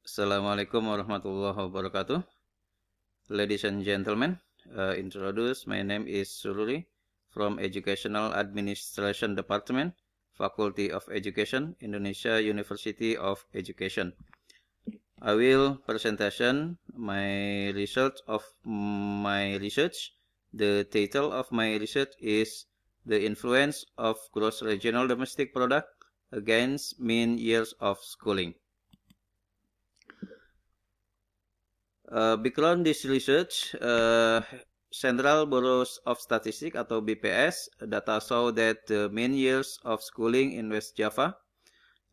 Assalamualaikum warahmatullahi wabarakatuh. Ladies and gentlemen, my name is Sururi from Educational Administration Department, Faculty of Education, Indonesia University of Education. I will presentation my research. The title of my research is The Influence of Gross Regional Domestic Product Against Mean Years of Schooling. Background this research, Central Bureau of Statistics atau BPS data show that the mean years of schooling in West Java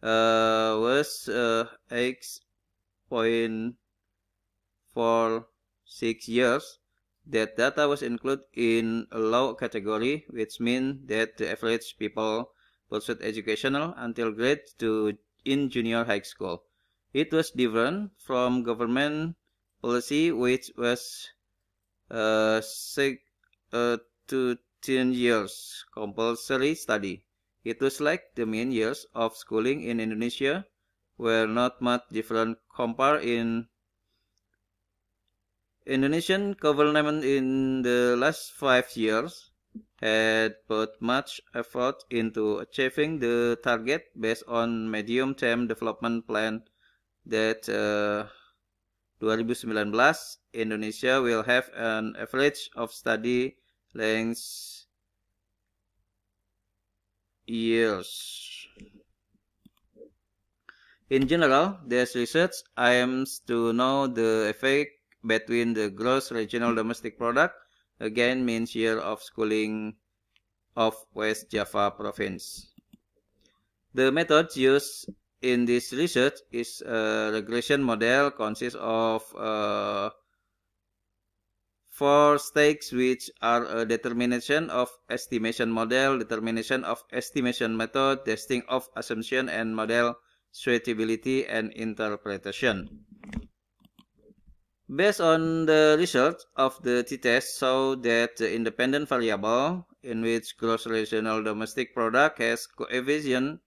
was 8.46 years. That data was included in a low category, which means that the average people pursued educational until grade 2 in junior high school. It was different from government policy, which was 6 to 10 years compulsory study. It was like the mean years of schooling in Indonesia were not much different compared in Indonesian government in the last 5 years had put much effort into achieving the target based on medium-term development plan that 2019 Indonesia will have an average of study length years. In general, this research aims to know the effect between the gross regional domestic product again means year of schooling of West Java province. The methods used in this research is a regression model consists of 4 stakes, which are a determination of estimation model, determination of estimation method, testing of assumption, and model suitability and interpretation. Based on the results of the t-test show that the independent variable in which gross regional domestic product has coefficient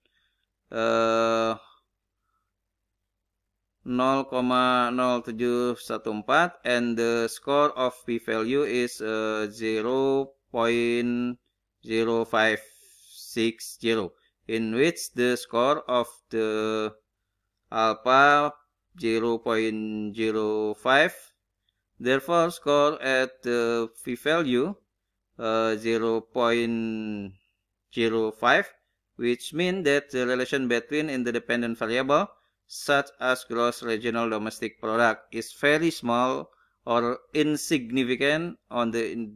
0,0714 and the score of p-value is 0.0560, in which the score of the alpha 0.05, therefore score at the p-value 0.05, which means that the relation between interdependent variable such as gross regional domestic product is very small or insignificant on the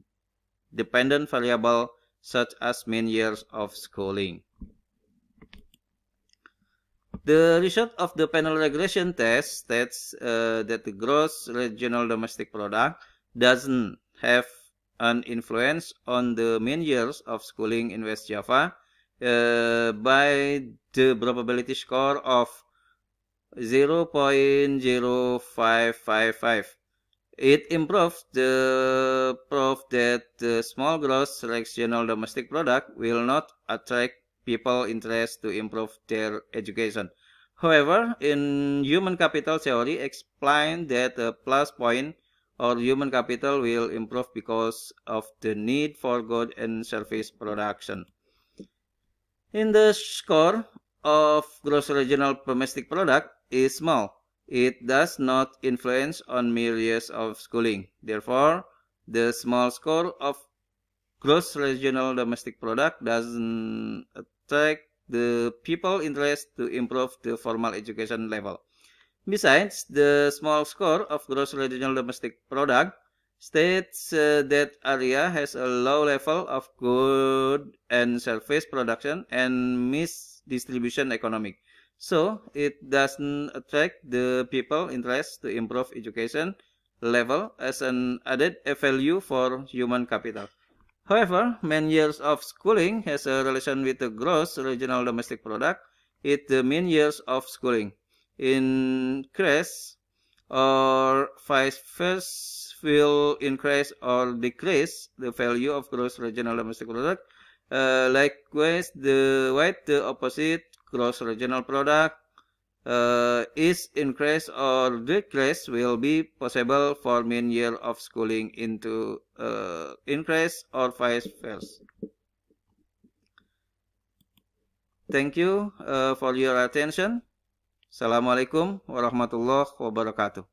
dependent variable such as mean years of schooling. The result of the panel regression test states that the gross regional domestic product doesn't have an influence on the mean years of schooling in West Java by the probability score of 0.0555. It improves the proof that the small gross regional domestic product will not attract people interest to improve their education. However, in human capital theory, explain that the plus point or human capital will improve because of the need for goods and service production. In the score of gross regional domestic product is small. It does not influence on mere years of schooling. Therefore, the small score of gross regional domestic product doesn't attract the people interest to improve the formal education level. Besides, the small score of gross regional domestic product states that area has a low level of good and service production and misdistribution economic. So, it doesn't attract the people interest to improve education level as an added value for human capital. However, mean years of schooling has a relation with the gross regional domestic product. It the mean years of schooling increase or vice versa will increase or decrease the value of gross regional domestic product. Likewise, the opposite gross regional product is increase or decrease will be possible for mean year of schooling into increase or vice versa. Thank you for your attention. Assalamualaikum warahmatullahi wabarakatuh.